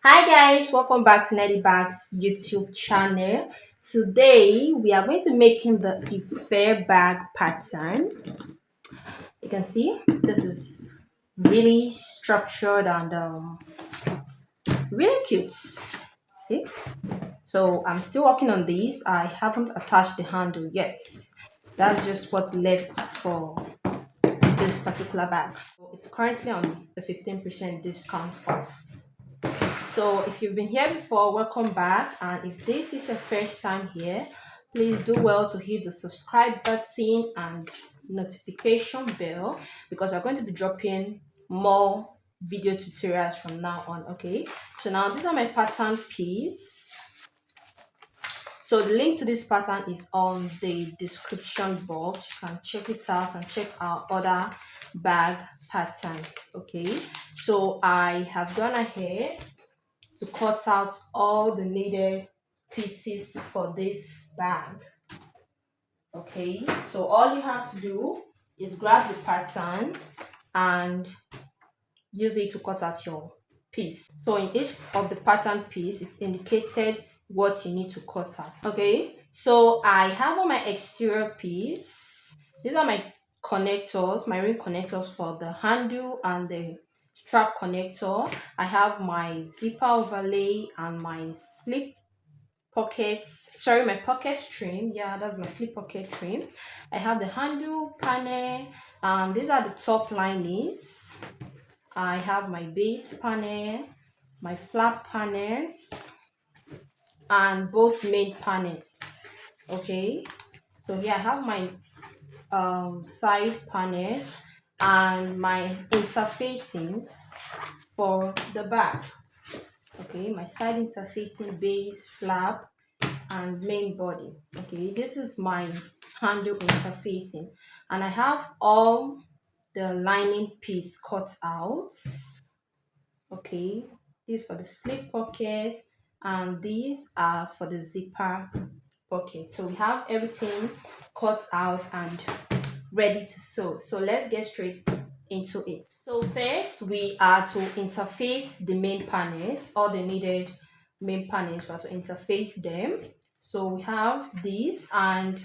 Hi guys, welcome back to Nnedibags YouTube channel. Today we are going to making the IFE bag pattern. You can see this is really structured and really cute. See, so I'm still working on this. I haven't attached the handle yet. That's just what's left for this particular bag. It's currently on a 15% discount off. So if you've been here before, welcome back. And if this is your first time here, please do well to hit the subscribe button and notification bell because we're going to be dropping more video tutorials from now on. Okay, so now these are my pattern piece. So the link to this pattern is on the description box. You can check it out and check out other bag patterns. Okay, so I have gone ahead to cut out all the needed pieces for this bag. Okay, so all you have to do is grab the pattern and use it to cut out your piece. So in each of the pattern piece, it's indicated what you need to cut out. Okay, so I have on my exterior piece, these are my connectors, my ring connectors for the handle and the strap connector. I have my zipper overlay and my slip pockets, sorry, my pocket trim. Yeah, that's my slip pocket trim. I have the handle panel, and these are the top linings. I have my base panel, my flap panels, and both main panels. Okay, so here I have my side panels and my interfacings for the back. Okay, my side interfacing, base, flap, and main body. Okay, this is my handle interfacing, and I have all the lining piece cut out. Okay, these for the slip pocket and these are for the zipper pocket. So we have everything cut out and ready to sew. So let's get straight into it. So first we are to interface the main panels, all the needed main panels. We are to interface them. So we have these, and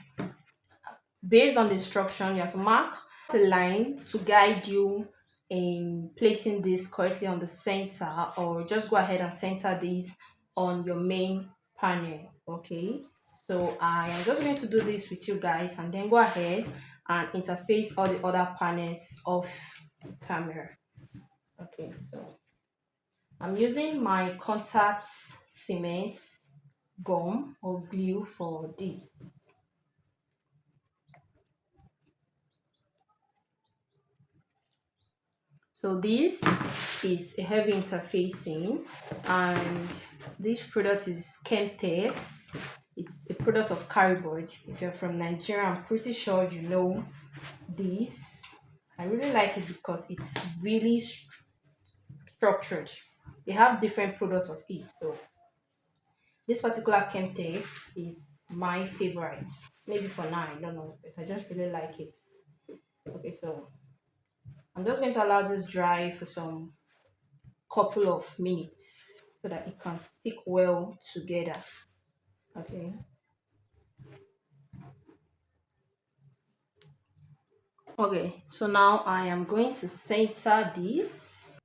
based on the instruction you have to mark the line to guide you in placing this correctly on the center, or just go ahead and center this on your main panel. Okay, so I am just going to do this with you guys and then go ahead and interface all the other panels off camera. Okay, so I'm using my contact cement gum or glue for this. So this is a heavy interfacing, and this product is Chemtex. It's a product of Cariboard. If you're from Nigeria, I'm pretty sure you know this. I really like it because it's really structured. They have different products of it. So this particular Chemtex is my favorite. Maybe for now, I don't know, but I just really like it. Okay, so I'm just going to allow this dry for some couple of minutes so that it can stick well together. Okay, so now I am going to center this.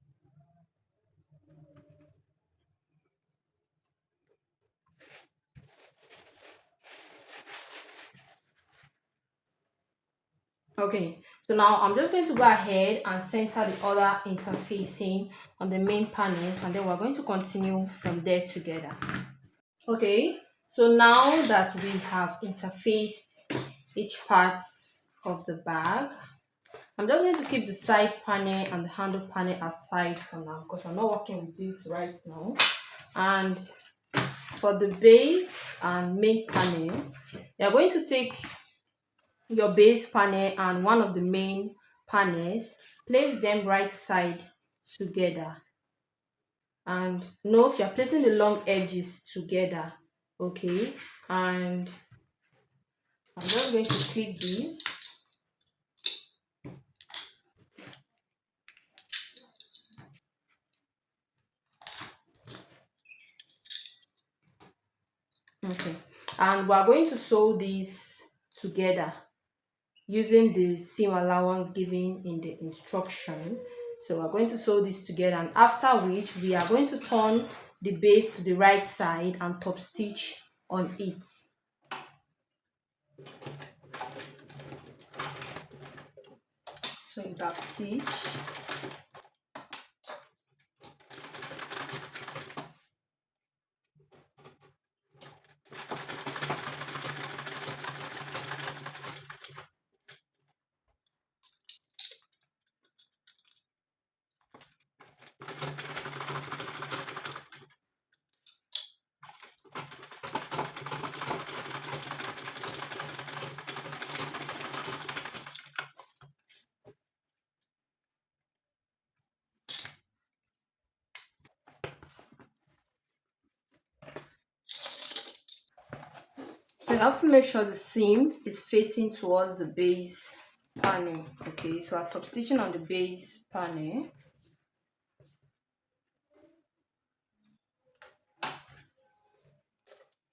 Okay, so now I'm just going to go ahead and center the other interfacing on the main panels, and then we're going to continue from there together. Okay, so now that we have interfaced each part of the bag, I'm just going to keep the side panel and the handle panel aside for now because we're not working with this right now. And for the base and main panel, you're going to take your base panel and one of the main panels, place them right side together. And note you're placing the long edges together. Okay, and I'm just going to clip this. And we're going to sew these together using the seam allowance given in the instruction. So we're going to sew this together, and after which we are going to turn the base to the right side and top stitch on it. So you back stitch. So you have to make sure the seam is facing towards the base panel. Okay, so I'm top stitching on the base panel.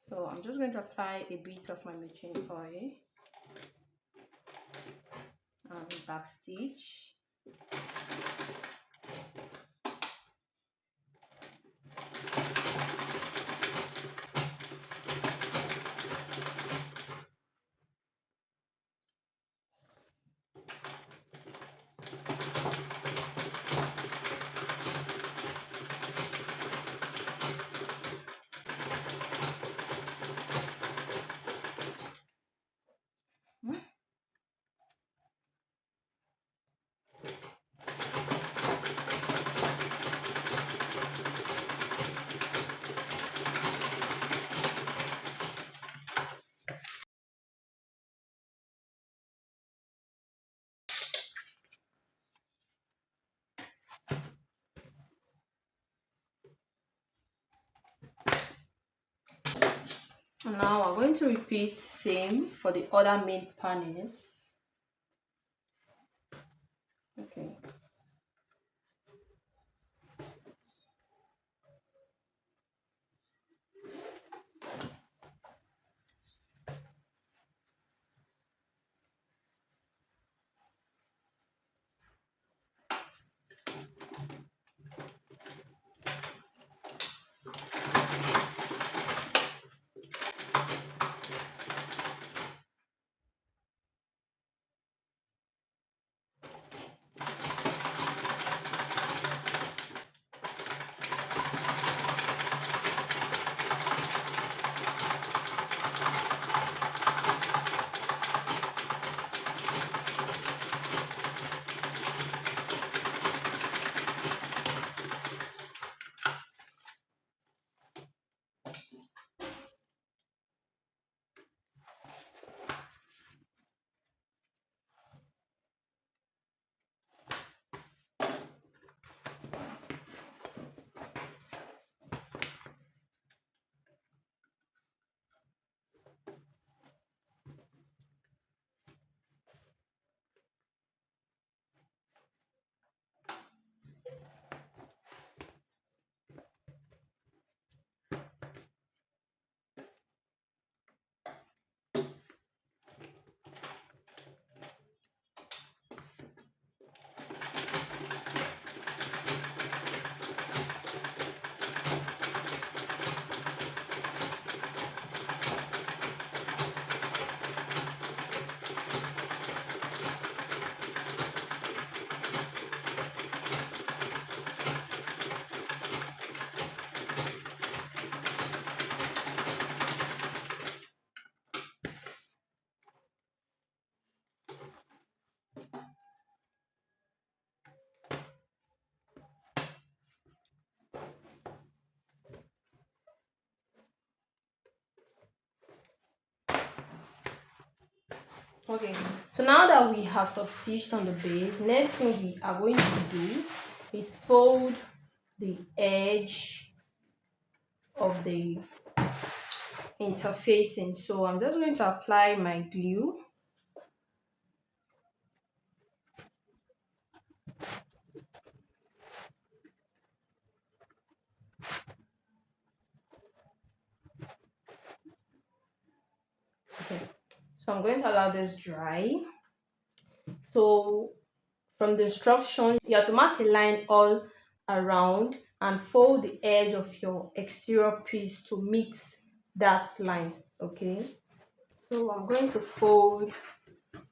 So I'm just going to apply a bit of my machine oil and back stitch. And now we're going to repeat same for the other main panels. Okay. Okay, so now that we have top stitched on the base, next thing we are going to do is fold the edge of the interfacing. So I'm just going to apply my glue. So I'm going to allow this dry. So from the instruction, you have to mark a line all around and fold the edge of your exterior piece to meet that line. Okay, so I'm going to fold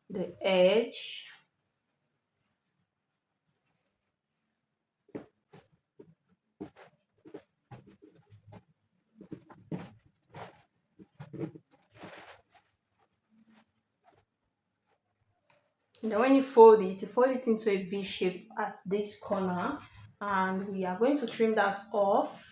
the edge. And then when you fold it into a V shape at this corner, and we are going to trim that off.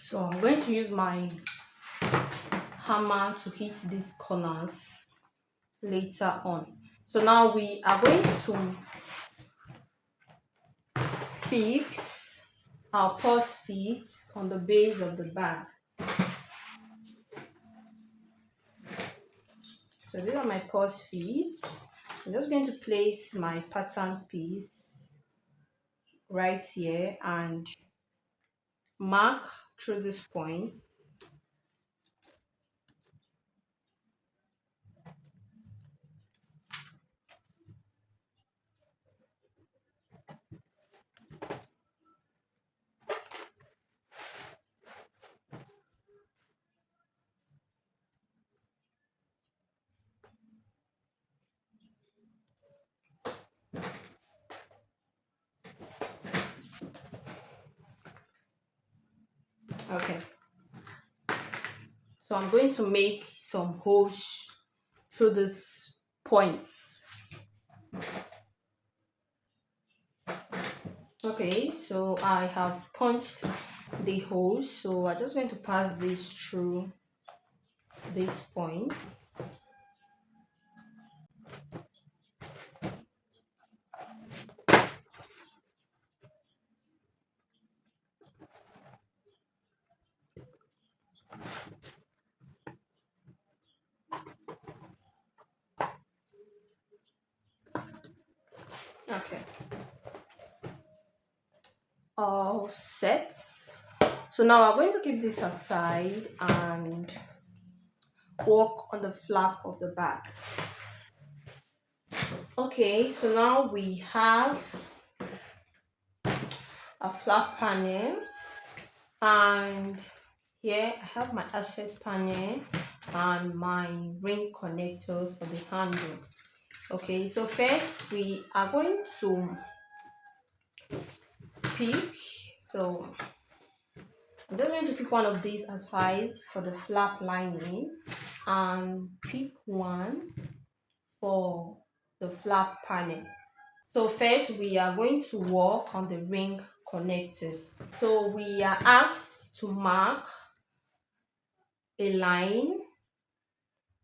So I'm going to use my hammer to hit these corners later on. So now we are going to fix our purse feet on the base of the bag. So these are my purse feet. I'm just going to place my pattern piece right here and mark through this point. Okay, so I'm going to make some holes through these points. Okay, so I have punched the holes, so I'm just going to pass this through this point. Okay, all set. So now I'm going to keep this aside and work on the flap of the bag. Okay, so now we have our flap panels, and here I have my asset panel and my ring connectors for the handle. Okay, so first we are going to pick. So I'm just going to pick one of these aside for the flap lining and pick one for the flap panel. So first we are going to work on the ring connectors. So we are asked to mark a line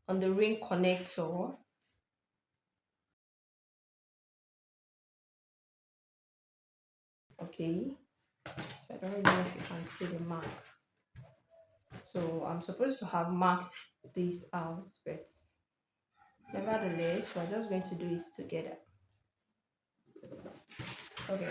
on the ring connector. Okay, so I don't really know if you can see the mark. So I'm supposed to have marked this out, but nevertheless, we're just going to do it together. Okay.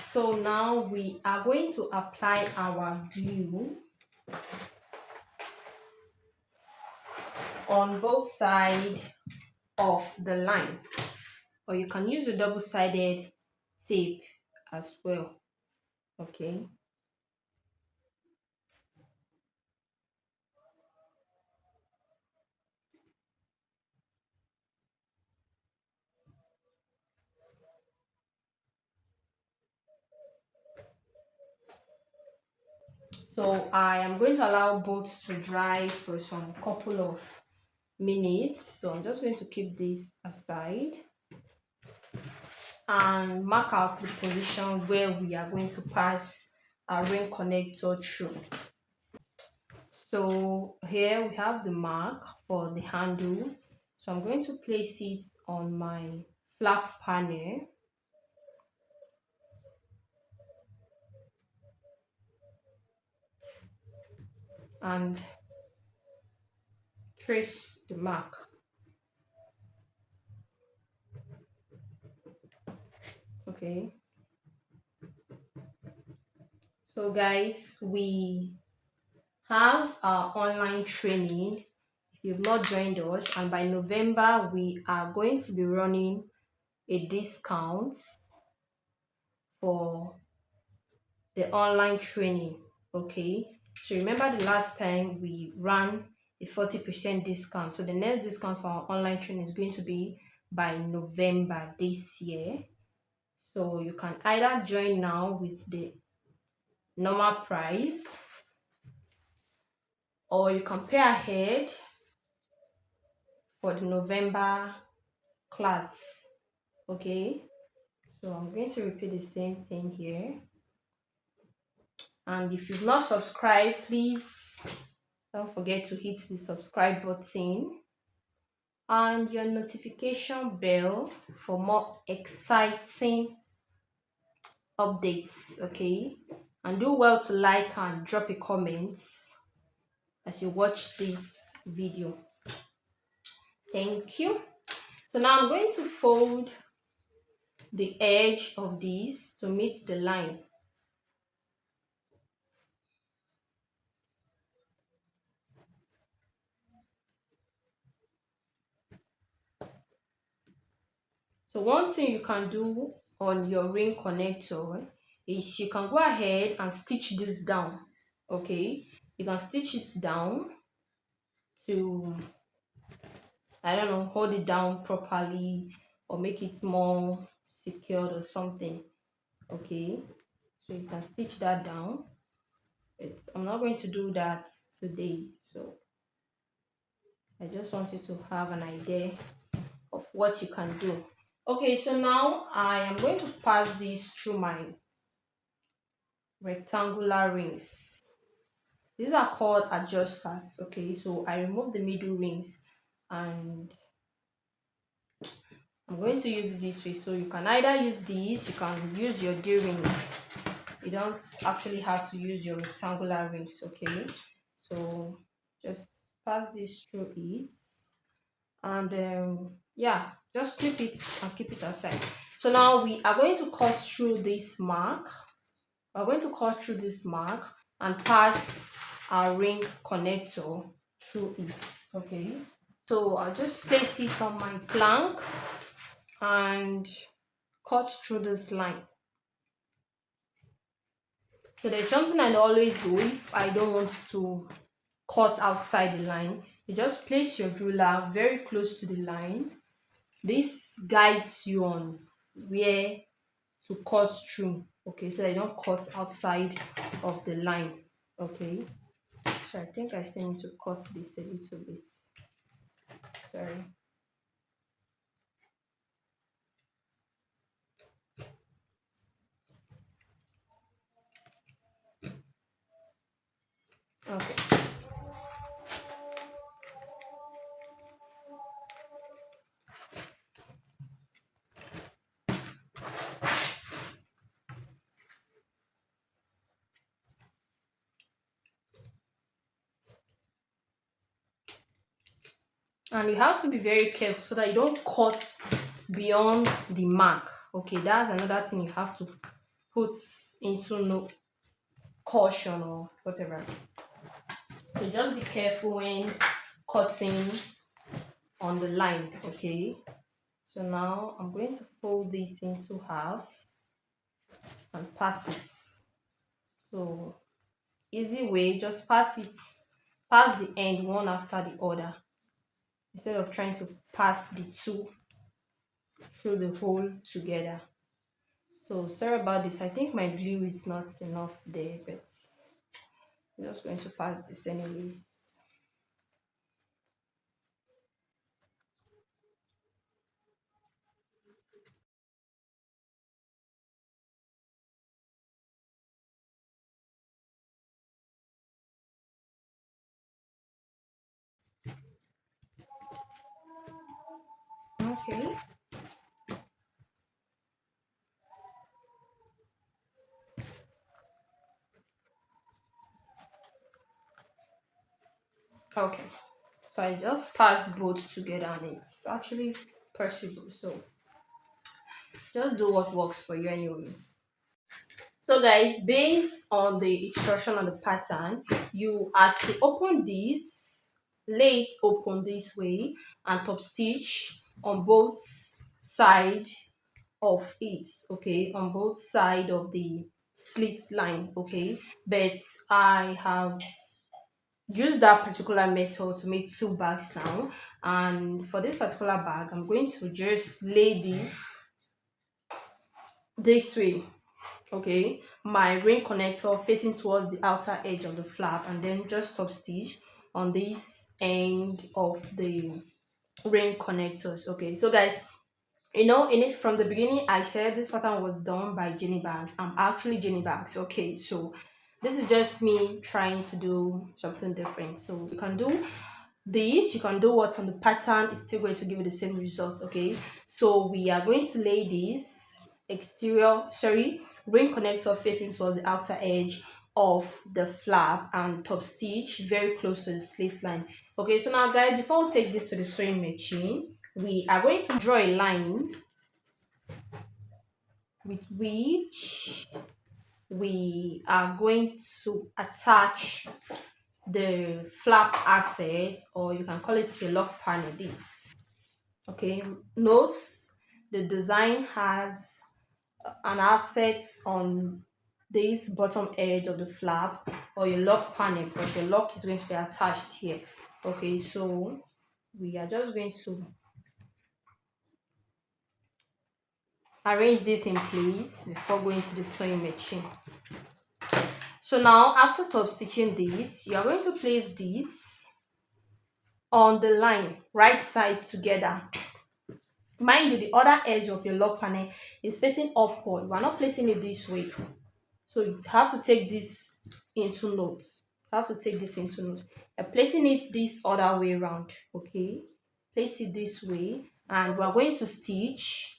So now we are going to apply our glue on both sides of the line, or you can use a double-sided tape as well. Okay. So I am going to allow both to dry for some couple of minutes. So I'm just going to keep this aside and mark out the position where we are going to pass our ring connector through. So here we have the mark for the handle. So I'm going to place it on my flap panel and trace the mark. Okay. So guys, we have our online training. If you've not joined us, and by November we are going to be running a discount for the online training. Okay, so remember the last time we ran a 40% discount, so the next discount for our online training is going to be by November this year. So you can either join now with the normal price, or you can pay ahead for the November class. Okay, so I'm going to repeat the same thing here. And if you've not subscribed, please don't forget to hit the subscribe button and your notification bell for more exciting updates. Okay, and do well to like and drop a comment as you watch this video. Thank you. So now I'm going to fold the edge of this to meet the line. So one thing you can do on your ring connector is you can go ahead and stitch this down. Okay, you can stitch it down to, I don't know, hold it down properly or make it more secured or something. Okay, so you can stitch that down. I'm not going to do that today, so I just want you to have an idea of what you can do. Okay, so now I am going to pass this through my rectangular rings. These are called adjusters. Okay, so I remove the middle rings and I'm going to use it this way. So you can either use these, you can use your D ring. You don't actually have to use your rectangular rings. Okay, so just pass this through it and yeah, just clip it and keep it aside. So now we are going to cut through this mark. We're going to cut through this mark and pass our ring connector through it. Okay, so I'll just place it on my plank and cut through this line. So there's something I always do if I don't want to cut outside the line. You just place your ruler very close to the line. This guides you on where to cut through. Okay, so I don't cut outside of the line. Okay, so I think I still need to cut this a little bit. Sorry. Okay. And you have to be very careful so that you don't cut beyond the mark. Okay, that's another thing you have to put into no caution or whatever. So just be careful when cutting on the line. Okay, so now I'm going to fold this into half and pass it. So easy way, just pass the end one after the other instead of trying to pass the two through the hole together. So sorry about this. I think my glue is not enough there, but I'm just going to pass this anyways. Okay. Okay. So I just passed both together and it's actually possible. So just do what works for you anyway. So guys, based on the instruction on the pattern, you are to open this, lay it open this way, and top stitch on both side of it, okay, on both side of the slit line, okay. But I have used that particular method to make two bags now, and for this particular bag, I'm going to just lay this way, okay, my ring connector facing towards the outer edge of the flap, and then just top stitch on this end of the ring connectors. Okay, so guys, in it from the beginning I said this pattern was done by Nnedibags. I'm actually Nnedibags. Okay, so this is just me trying to do something different. So you can do this, you can do what's on the pattern, it's still going to give you the same results. Okay, so we are going to lay this ring connector facing towards the outer edge of the flap and top stitch very close to the slit line. Okay, so now guys, before we take this to the sewing machine, we are going to draw a line with which we are going to attach the flap asset, or you can call it a lock panel. This, okay, notes the design has an asset on this bottom edge of the flap or your lock panel, because your lock is going to be attached here. Okay, so we are just going to arrange this in place before going to the sewing machine. So now after top stitching this, you are going to place this on the line right side together. Mind you, the other edge of your lock panel is facing upward. We're not placing it this way, so you have to take this into note. You have to take this into note. You're placing it this other way around. Okay, place it this way, and we're going to stitch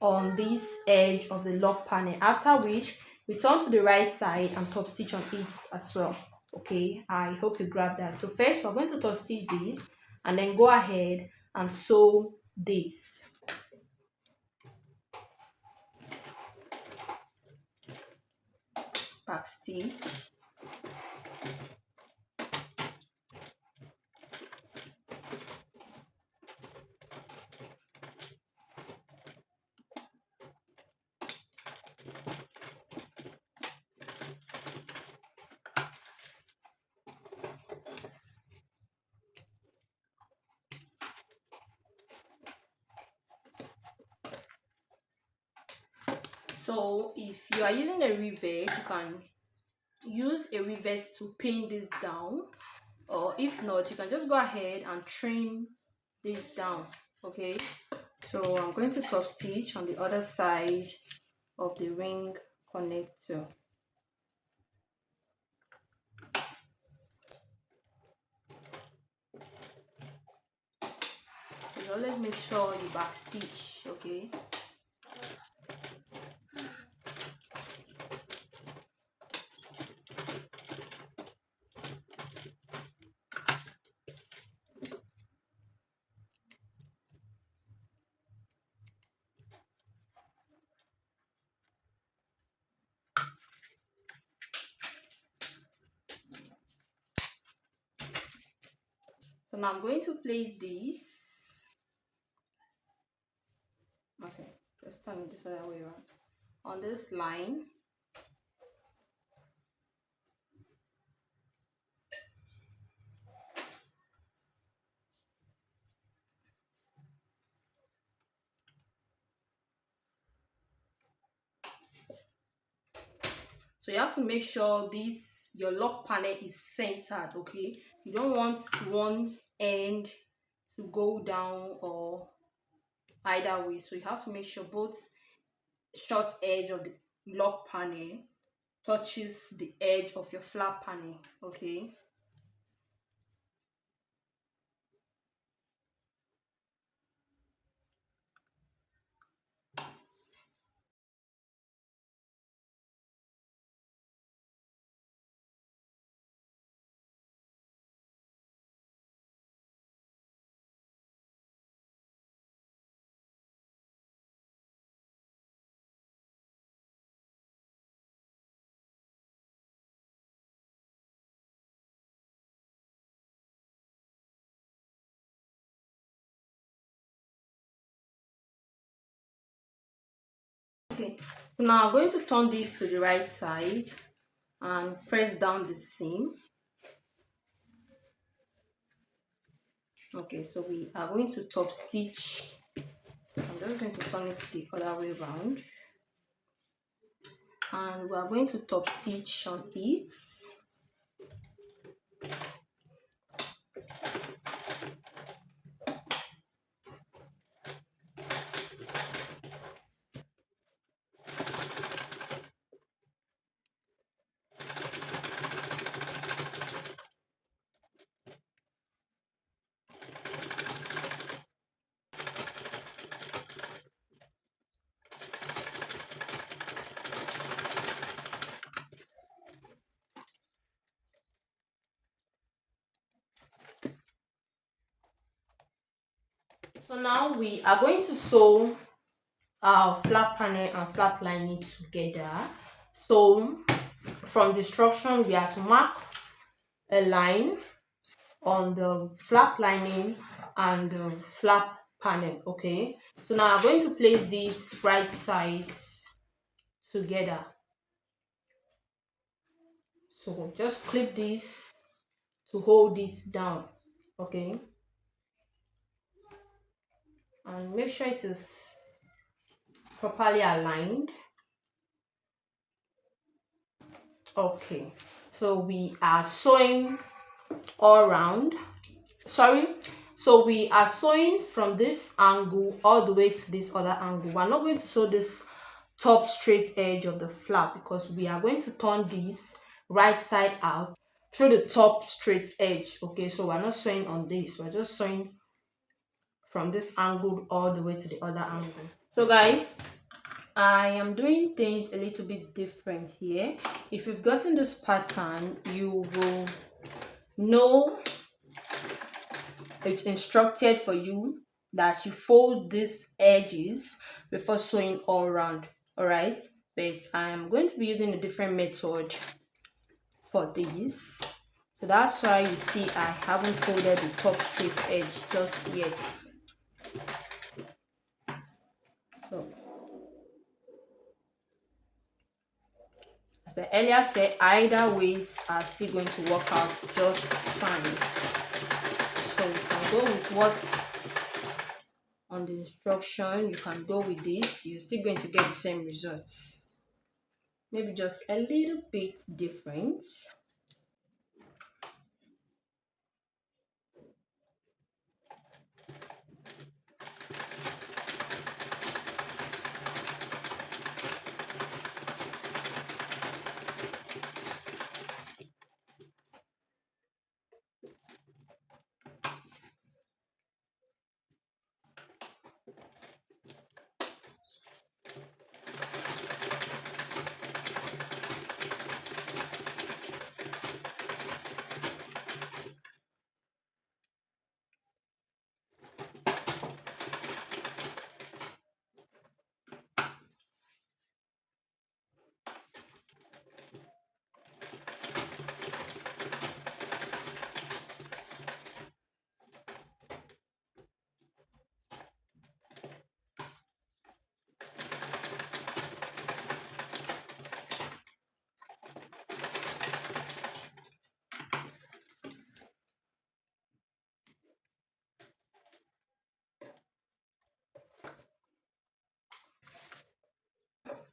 on this edge of the lock panel, after which we turn to the right side and top stitch on it as well. Okay, I hope you grab that. So first we're going to top stitch this and then go ahead and sew this. Back stitch. So if you are using a reverse, you can use a reverse to pin this down, or if not, you can just go ahead and trim this down. Okay, so I'm going to top stitch on the other side of the ring connector. So you always make sure you back stitch. Okay, so now I'm going to place this. Okay, just turn it this other way around on this line. So you have to make sure this your lock panel is centered. Okay, you don't want one end to go down or either way, so you have to make sure both short edge of the lock panel touches the edge of your flap panel. Okay, okay, so now I'm going to turn this to the right side and press down the seam. Okay, so we are going to top stitch. I'm just going to turn it the other way around, and we are going to top stitch on it. So now we are going to sew our flap panel and flap lining together. So from the instruction, we are to mark a line on the flap lining and the flap panel. Okay, so now I'm going to place these right sides together. So just clip this to hold it down. Okay, and make sure it is properly aligned. Okay, so we are sewing all around. So we are sewing from this angle all the way to this other angle. We're not going to sew this top straight edge of the flap because we are going to turn this right side out through the top straight edge. Okay, so we're not sewing on this, we're just sewing from this angle all the way to the other angle. So guys, I am doing things a little bit different here. If you've gotten this pattern, you will know it's instructed for you that you fold these edges before sewing all around. All right, but I'm going to be using a different method for this, so that's why you see I haven't folded the top straight edge just yet. So as I earlier said, either ways are still going to work out just fine. So you can go with what's on the instruction, you can go with this, you're still going to get the same results, maybe just a little bit different.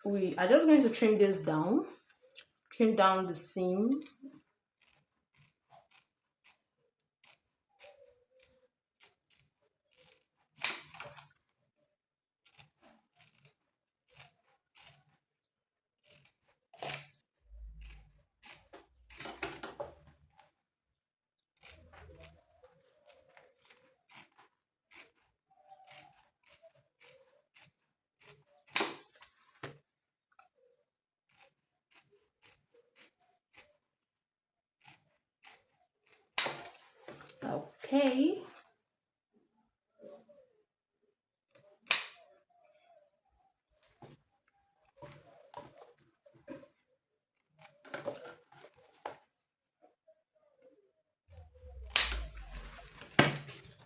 We are just going to trim this down, trim down the seam Okay.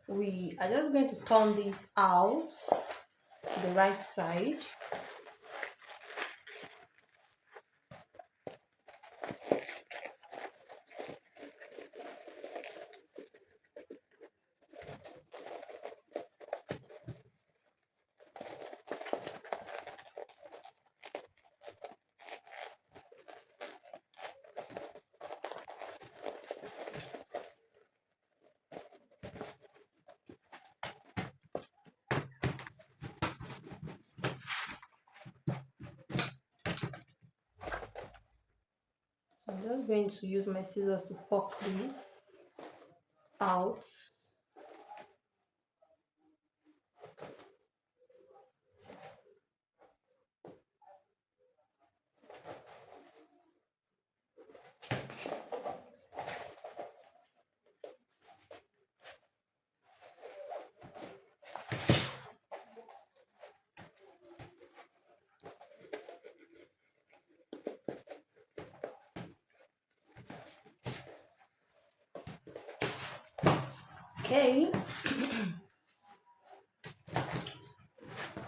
We are just going to turn this out to the right side. So I'm just going to use my scissors to poke this out. Okay.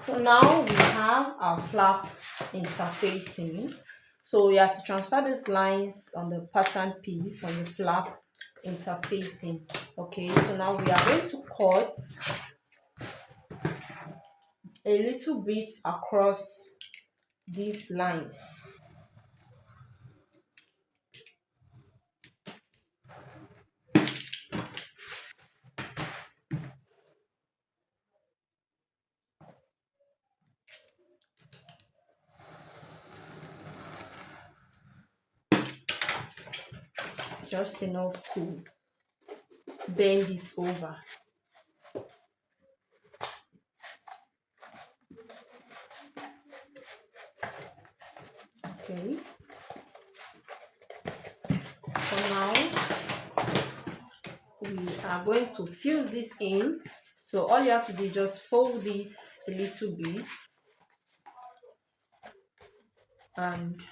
So now we have our flap interfacing. So we have to transfer these lines on the pattern piece on the flap interfacing. Okay, so now we are going to cut a little bit across these lines. Just enough to bend it over. Okay. So now we are going to fuse this in. So all you have to do is just fold this a little bit and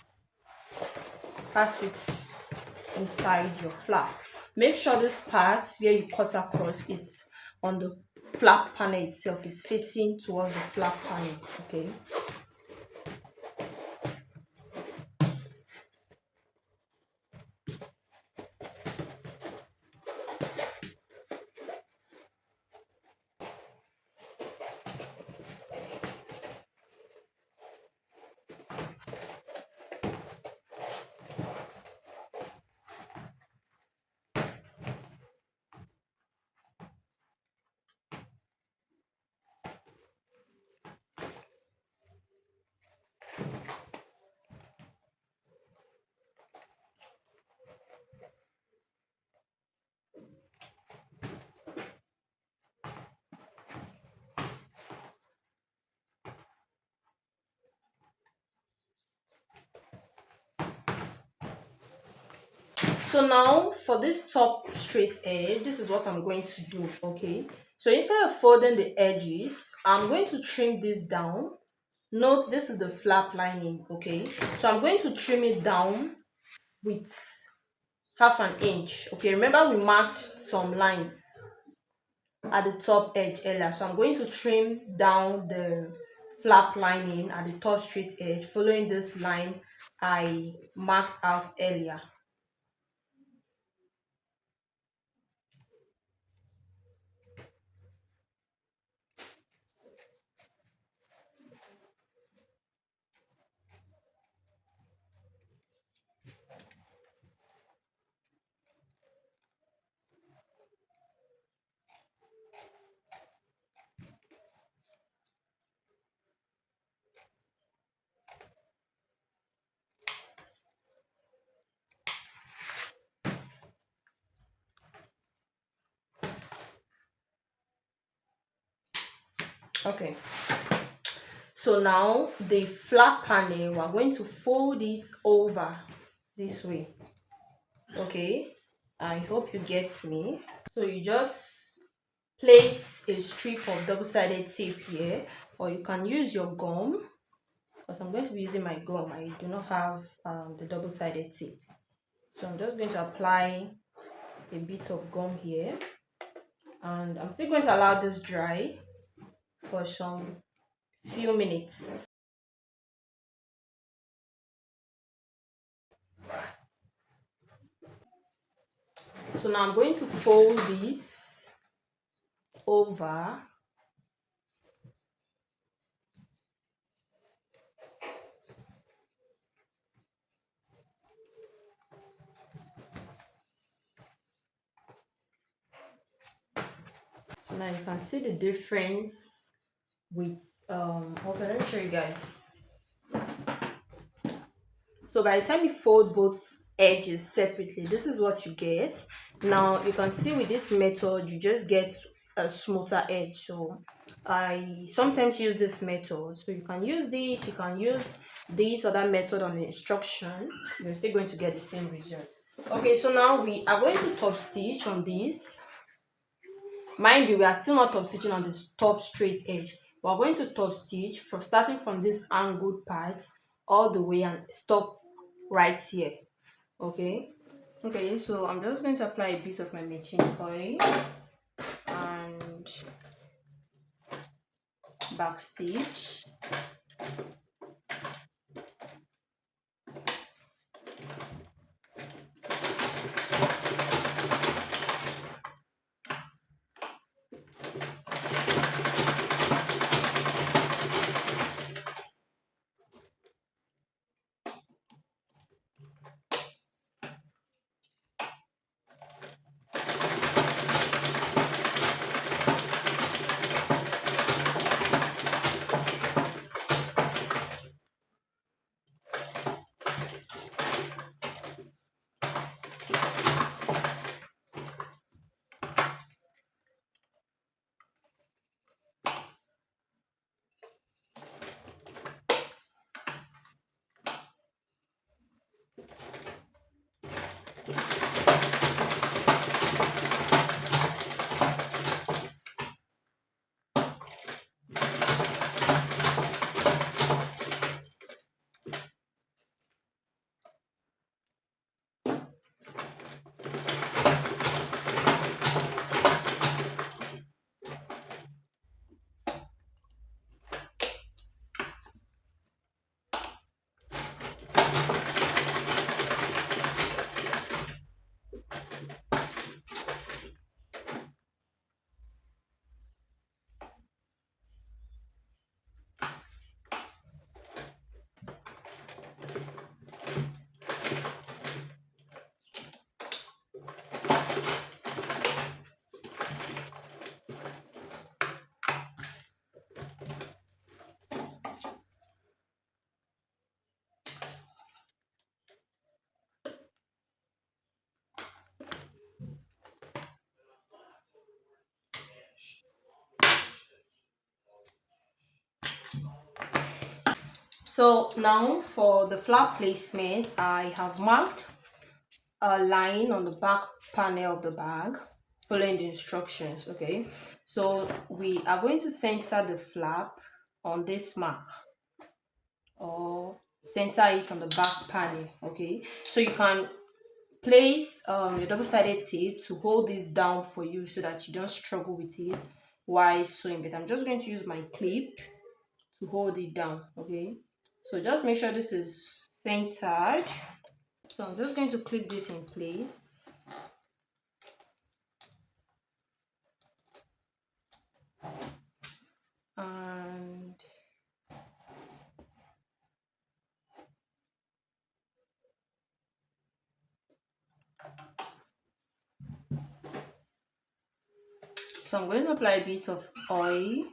pass it inside your flap. Make sure this part where you cut across is on the flap panel itself, is facing towards the flap panel. Okay. So now for this top straight edge, this is what I'm going to do. Okay, so instead of folding the edges, I'm going to trim this down. Note this is the flap lining. Okay, so I'm going to trim it down with half an inch. Okay, remember we marked some lines at the top edge earlier, so I'm going to trim down the flap lining at the top straight edge following this line I marked out earlier. Okay, so now the flap panel, we're going to fold it over this way. Okay, I hope you get me. So you just place a strip of double-sided tape here, or you can use your gum, because I'm going to be using my gum. I do not have the double-sided tape. So I'm just going to apply a bit of gum here, and I'm still going to allow this dry for some few minutes. So now I'm going to fold this over. So now you can see the difference with okay, let me show you guys. So by the time you fold both edges separately, this is what you get. Now you can see with this method, you just get a smoother edge. So I sometimes use this method. So you can use this, you can use this other method on the instruction. You're still going to get the same result. Okay, so now we are going to top stitch on this. Mind you, we are still not top stitching on this top straight edge. We are going to top stitch from starting from this angled part all the way and stop right here. Okay, so I'm just going to apply a bit of my matching oil and back stitch. So now for the flap placement, I have marked a line on the back panel of the bag following the instructions. Okay, so we are going to center the flap on this mark, or center it on the back panel. Okay, so you can place your double-sided tape to hold this down for you so that you don't struggle with it while sewing, but I'm just going to use my clip to hold it down. Okay, so just make sure this is centered. So I'm just going to clip this in place. And so I'm going to apply a bit of oil.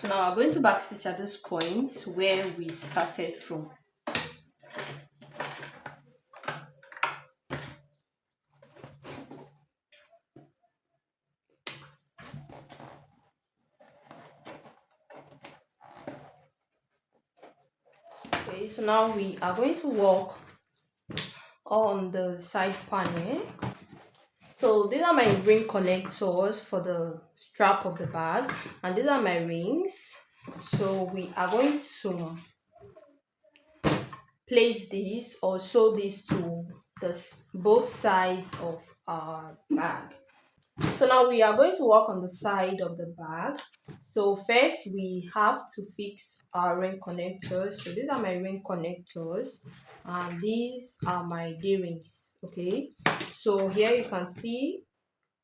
So now I'm going to back stitch at this point where we started from. Okay, so now we are going to work on the side panel. So these are my ring connectors for the strap of the bag, and these are my rings. So we are going to place these or sew these to the both sides of our bag. So now we are going to work on the side of the bag. So first we have to fix our ring connectors. So these are my ring connectors and these are my D-rings. Okay, so here you can see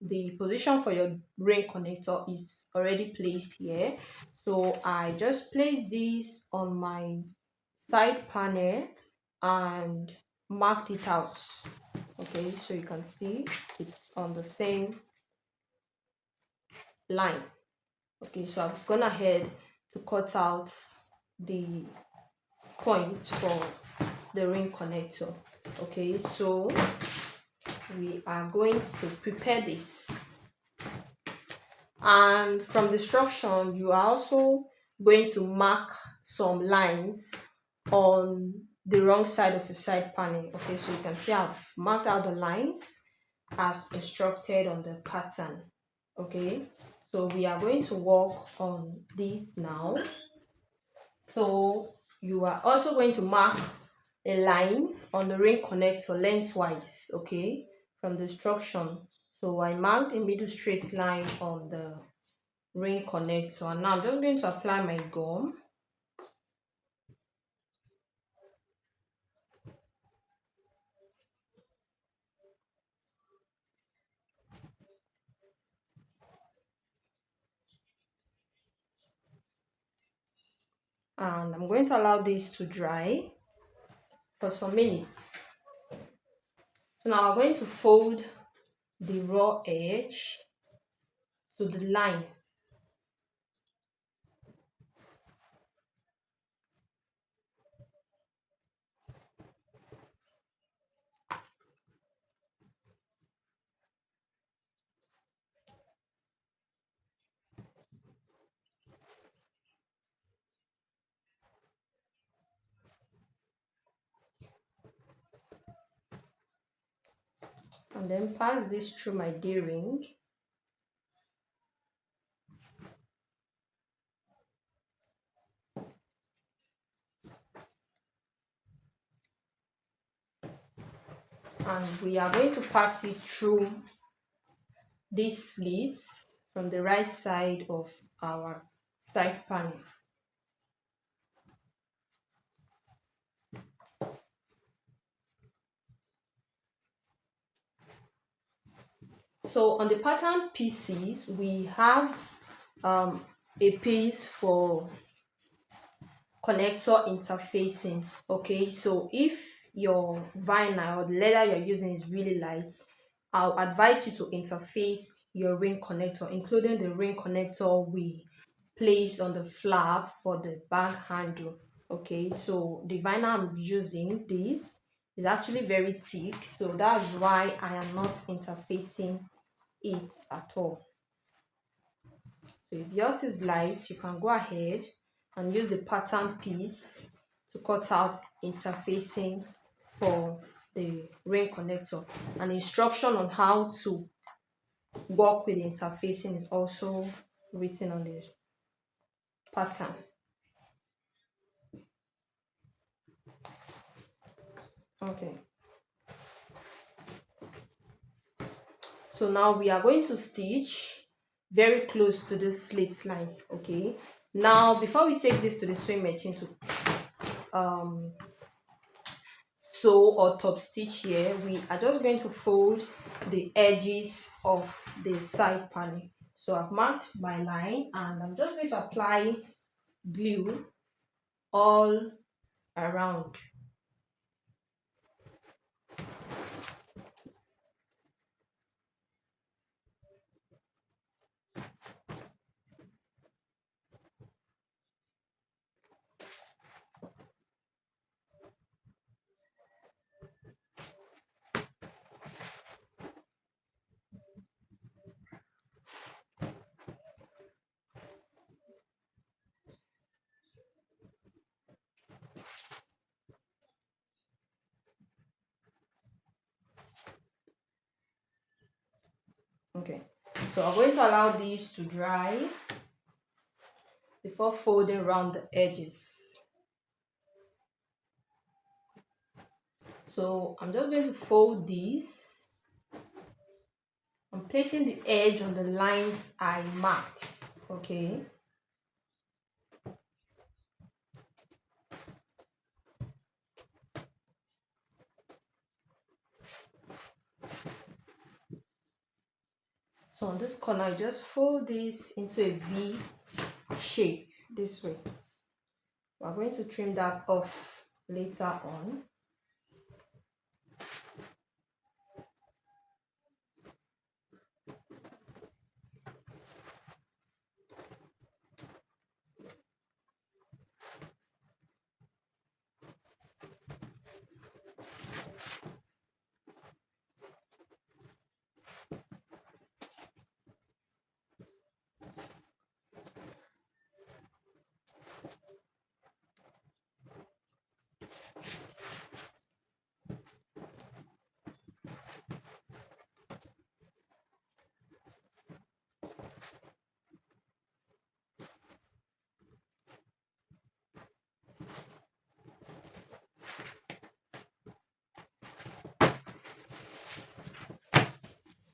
the position for your ring connector is already placed here. So I just place this on my side panel and marked it out. Okay, so you can see it's on the same line. Okay, so I've gone ahead to cut out the point for the ring connector. Okay, so we are going to prepare this, and from the instruction you are also going to mark some lines on the wrong side of the side panel. Okay, so you can see I've marked out the lines as instructed on the pattern. Okay, so we are going to work on this now. So you are also going to mark a line on the ring connector lengthwise, okay, from the instruction. So I marked a middle straight line on the ring connector, and now I'm just going to apply my gum. And I'm going to allow this to dry for some minutes. So now I'm going to fold the raw edge to the line. And then pass this through my D-ring. And we are going to pass it through these slits from the right side of our side panel. So on the pattern pieces, we have a piece for connector interfacing. Okay, so if your vinyl or the leather you're using is really light, I'll advise you to interface your ring connector, including the ring connector we placed on the flap for the bag handle. Okay, so the vinyl I'm using, this is actually very thick, so that's why I am not interfacing it at all. So if yours is light, you can go ahead and use the pattern piece to cut out interfacing for the ring connector. An instruction on how to work with the interfacing is also written on the pattern. Okay, so now we are going to stitch very close to this slit line. Okay, now before we take this to the sewing machine to sew or top stitch, here we are just going to fold the edges of the side panel. So I've marked my line and I'm just going to apply glue all around. So I'm going to allow these to dry before folding around the edges. So I'm just going to fold these. I'm placing the edge on the lines I marked. Okay. So on this corner, I just fold this into a V shape this way. We're going to trim that off later on.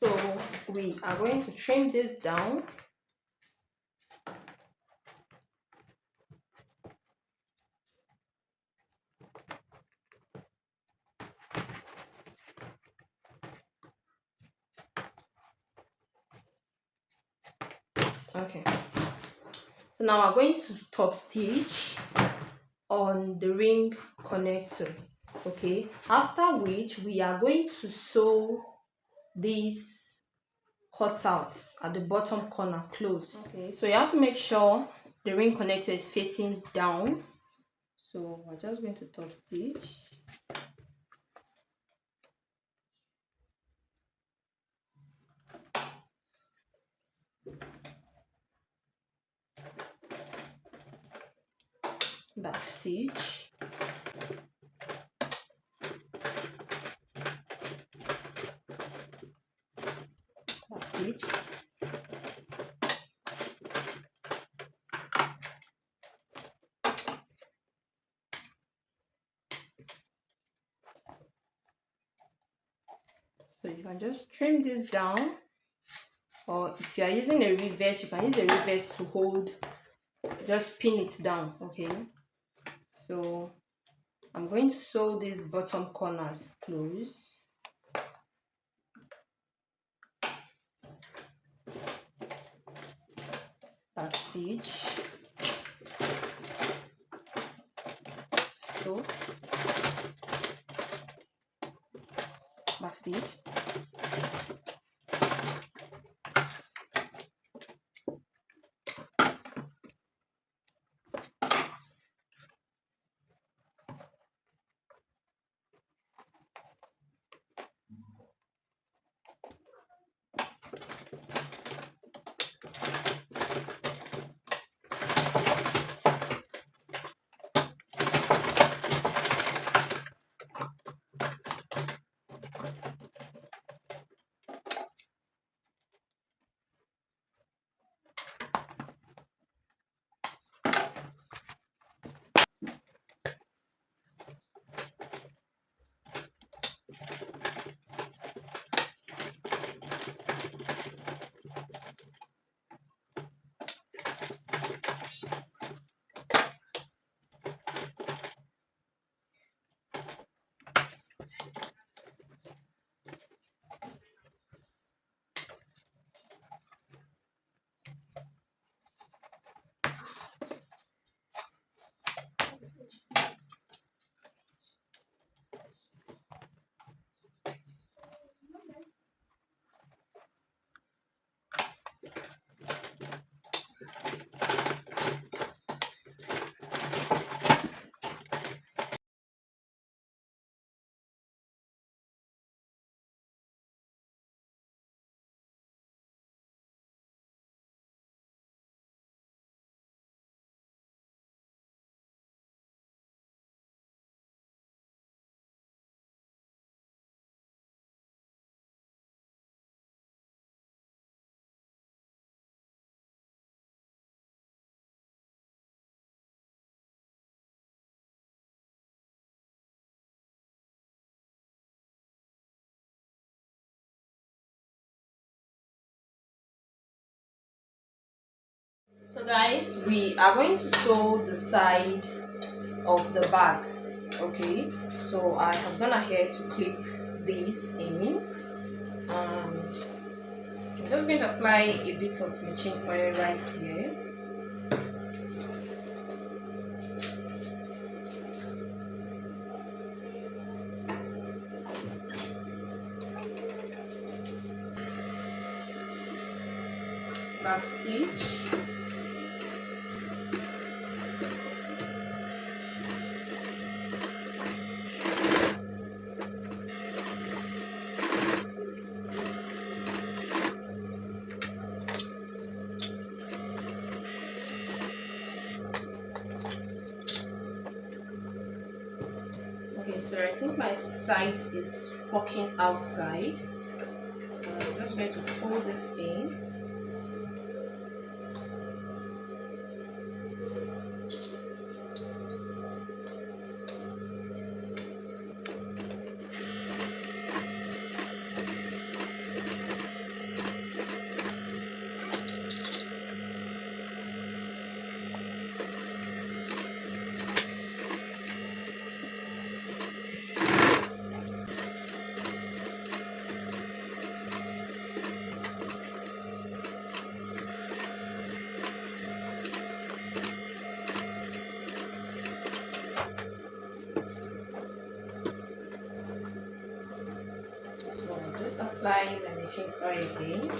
So we are going to trim this down. Okay. So now we're going to top stitch on the ring connector. Okay. After which we are going to sew these cutouts at the bottom corner close. Okay. So you have to make sure the ring connector is facing down. So we're just going to top stitch. Back stitch. Back stitch. So you can just trim this down, or if you are using a rivet, you can use a rivet to hold, just pin it down. Okay. So I'm going to sew these bottom corners close. Back stitch. So back stitch. So guys, we are going to sew the side of the bag. Okay, so I have gone ahead to clip this in, and I'm just going to apply a bit of machine oil right here. Back stitch. Okay, so I think my side is poking outside. I'm just going to pull this in. So I'm just applying my machine oil again.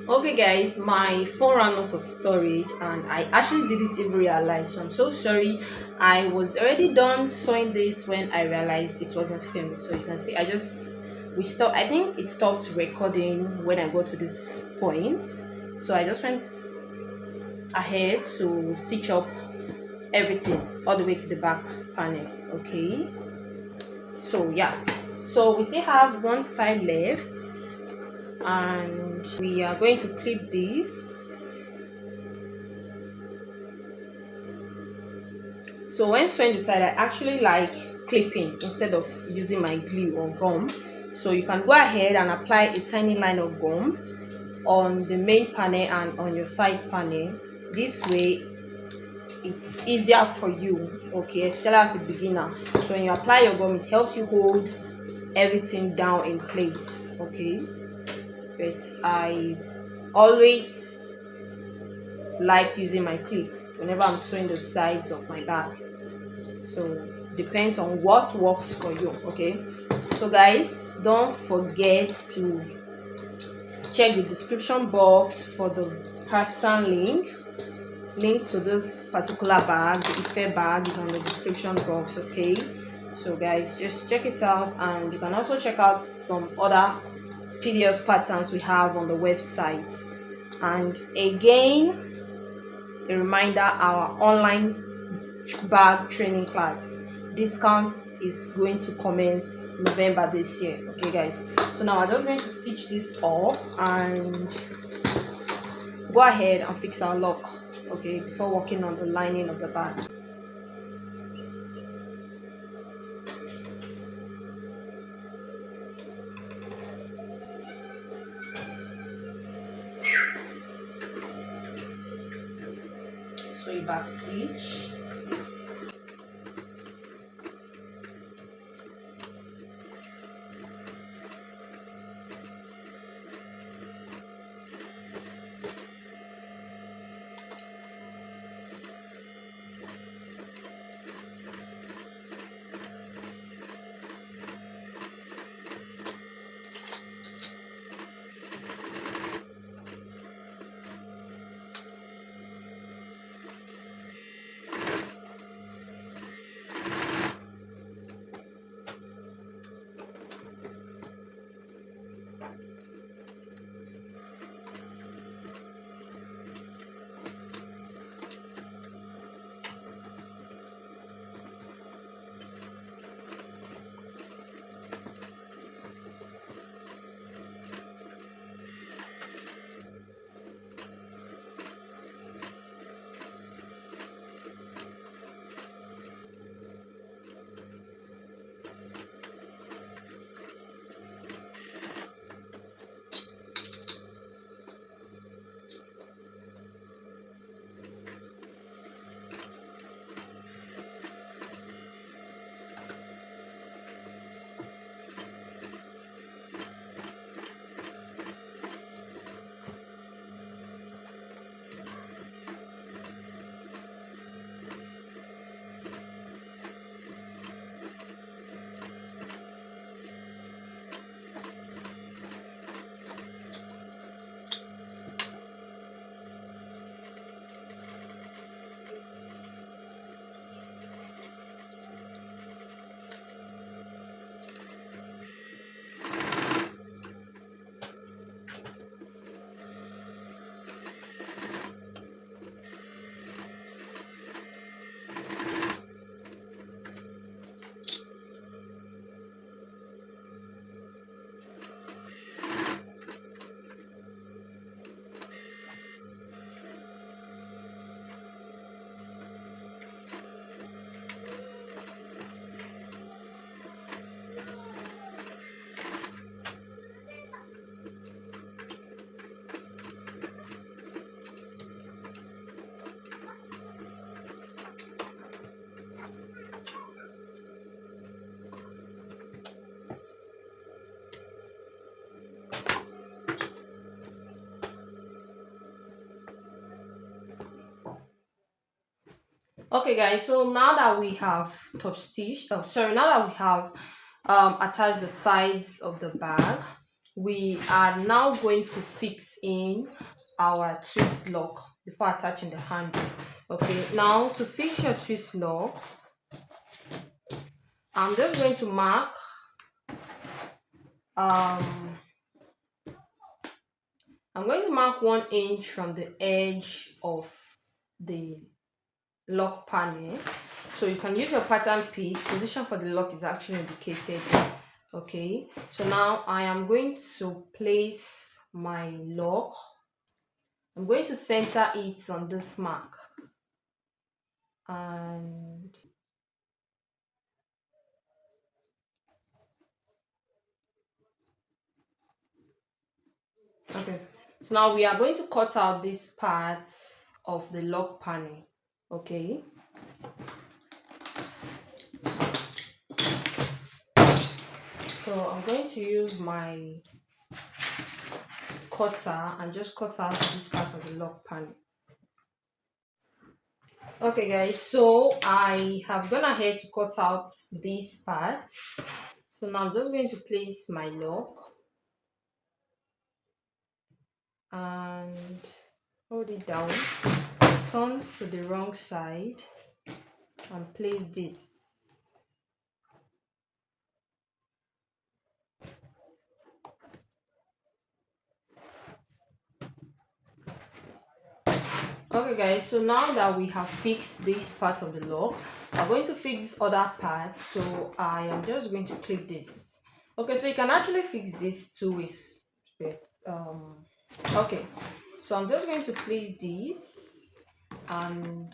Okay guys, my phone ran out of storage and I actually didn't even realize, so I'm so sorry. I was already done sewing this when I realized it wasn't filmed. So you can see I think it stopped recording when I got to this point, so I just went ahead to stitch up everything all the way to the back panel. Okay, so yeah, so we still have one side left and we are going to clip this. So when sewing the side, I actually like clipping instead of using my glue or gum. So you can go ahead and apply a tiny line of gum on the main panel and on your side panel. This way it's easier for you, okay, especially as a beginner. So when you apply your gum, it helps you hold everything down in place, okay. But I always like using my clip whenever I'm sewing the sides of my bag. So depends on what works for you, okay. So guys, don't forget to check the description box for the pattern link to this particular bag. The IFE bag is on the description box, okay. So guys, just check it out, and you can also check out some other PDF patterns we have on the website. And again, a reminder, our online bag training class discount is going to commence November this year, okay guys. So now I'm just going to stitch this up and go ahead and fix our lock, okay, before working on the lining of the bag. So you back stitch, Okay, guys, so now that we have touch stitched, oh sorry, now that we have attached the sides of the bag, we are now going to fix in our twist lock before attaching the handle. Okay, now to fix your twist lock, I'm just going to mark um I'm going to mark 1 inch from the edge of the lock panel. So you can use your pattern piece. Position for the lock is actually indicated. Okay, so now I am going to place my lock. I'm going to center it on this mark, and okay, so now we are going to cut out these parts of the lock panel. Okay, so I'm going to use my cutter and just cut out this part of the lock panel. Okay, guys, so I have gone ahead to cut out these parts. So now I'm just going to place my lock and hold it down, turn to the wrong side and place this. Okay, guys, so now that we have fixed this part of the lock, I'm going to fix this other part. So I am just going to clip this. Okay, so you can actually fix this two ways, but okay, so I'm just going to place this, and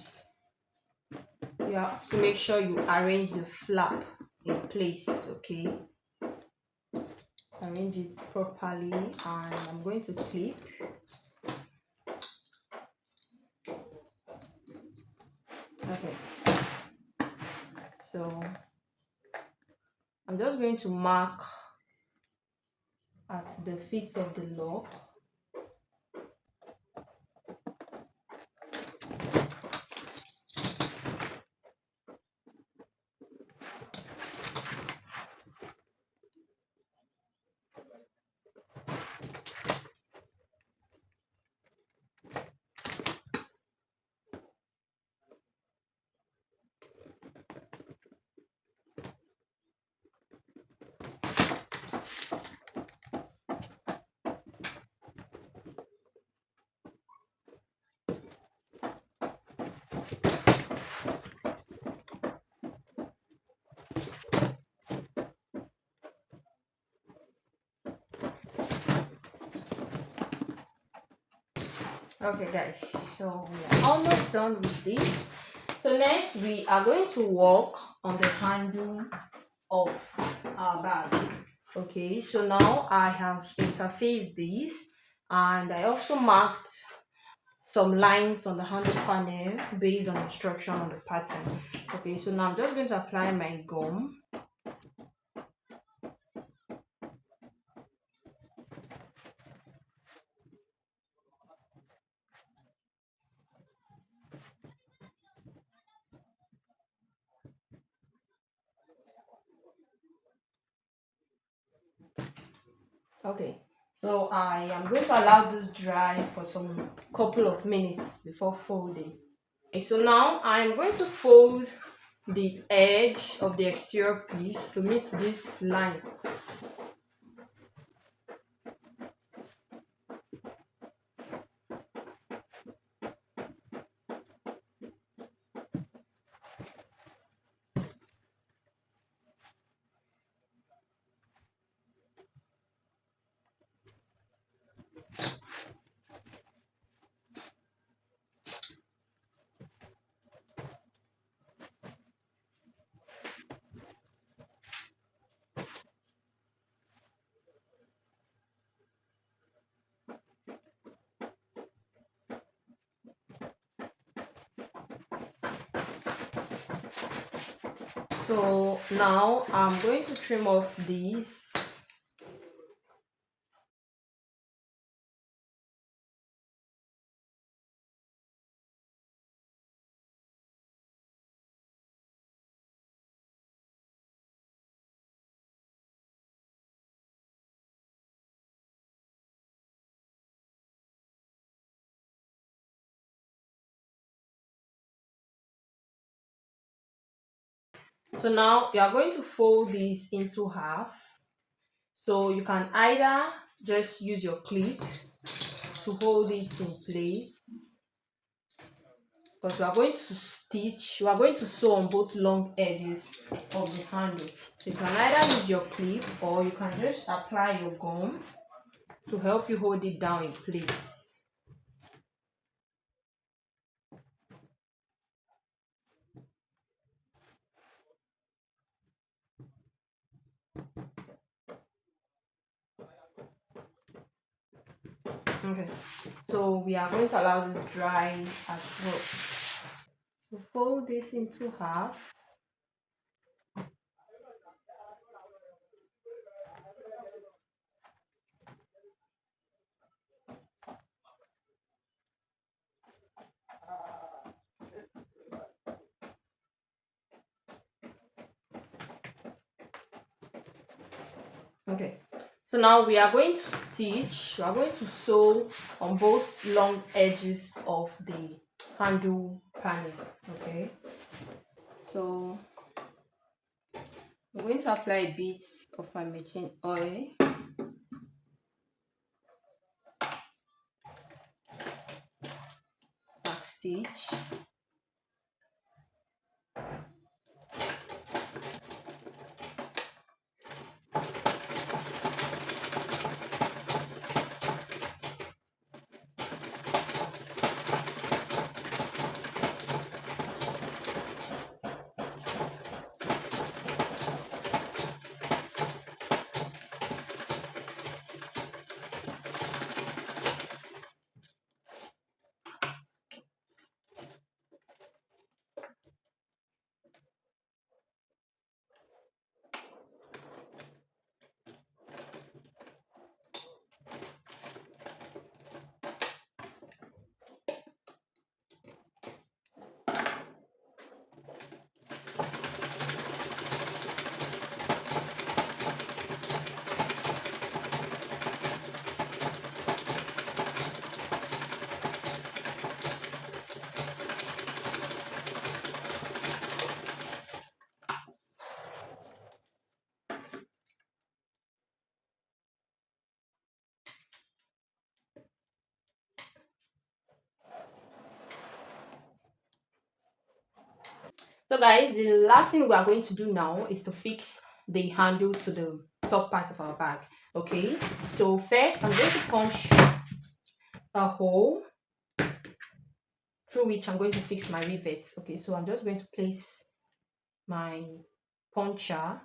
you have to make sure you arrange the flap in place. Okay, arrange it properly, and I'm going to clip. Okay, so I'm just going to mark at the feet of the lock. Okay, guys, so we are almost done with this. So next we are going to work on the handle of our bag. Okay, so now I have interfaced this, and I also marked some lines on the handle panel based on instruction on the pattern. Okay, so now I'm just going to apply my gum. Okay, so I am going to allow this dry for some couple of minutes before folding. Okay, so now I'm going to fold the edge of the exterior piece to meet these lines. So now I'm going to trim off these. So now you are going to fold this into half. So you can either just use your clip to hold it in place, because we are going to sew on both long edges of the handle. So you can either use your clip or you can just apply your gum to help you hold it down in place. Okay, so we are going to allow this dry as well. So fold this into half. Okay, so now we are going to we are going to sew on both long edges of the handle panel. Okay, so I'm going to apply a bit of my machine oil. Back stitch. So guys, the last thing we are going to do now is to fix the handle to the top part of our bag. Okay, so first I'm going to punch a hole through which I'm going to fix my rivets. Okay, so I'm just going to place my puncher.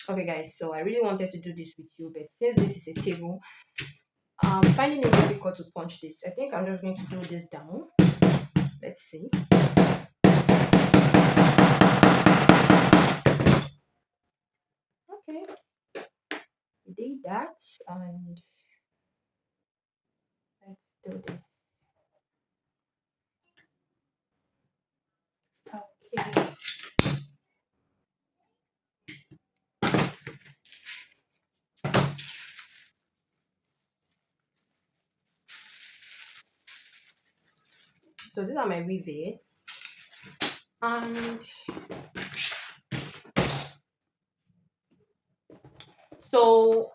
Okay guys, so I really wanted to do this with you, but since this is a table, I'm finding it difficult to punch this. I think I'm just going to do this down. Let's see. Okay, we did that, and let's do this. Okay. So these are my rivets, and so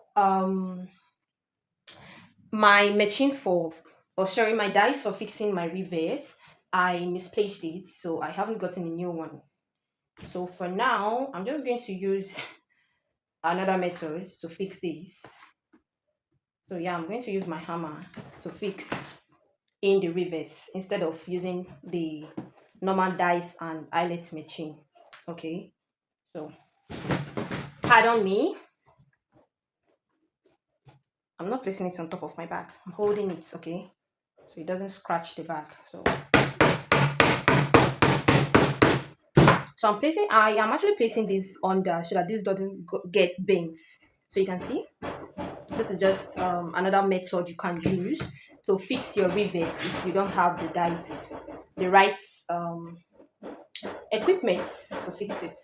my machine for, or sorry, my dice for fixing my rivets, I misplaced it, so I haven't gotten a new one. So for now, I'm just going to use another method to fix this. So yeah, I'm going to use my hammer to fix in the rivets instead of using the normal dice and eyelet machine. Okay, so pardon me, I'm not placing it on top of my bag. I'm holding it, okay, so it doesn't scratch the bag. So I am actually placing this under so that this doesn't get bent. So you can see this is just another method you can use to fix your rivets if you don't have the right equipment to fix it.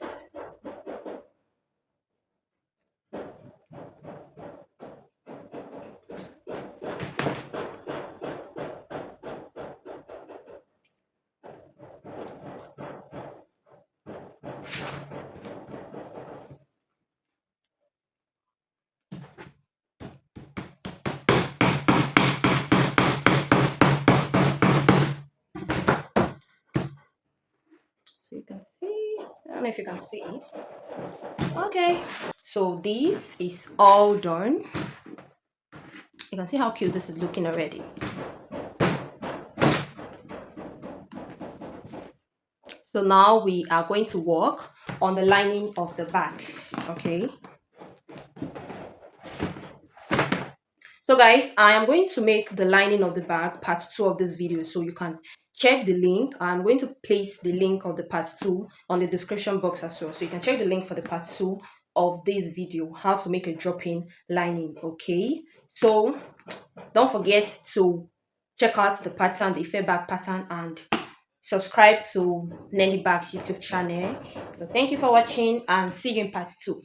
don't know if you can see it. Okay, so this is all done. You can see how cute this is looking already. So now we are going to work on the lining of the bag. Okay, so guys, I am going to make the lining of the bag part 2 of this video, so you can check the link. I'm going to place the link of the part 2 on the description box as well, so you can check the link for the part 2 of this video, how to make a drop-in lining. Okay, so don't forget to check out the pattern, the IFE bag pattern, and subscribe to Nnedibags YouTube channel. So thank you for watching, and see you in part 2.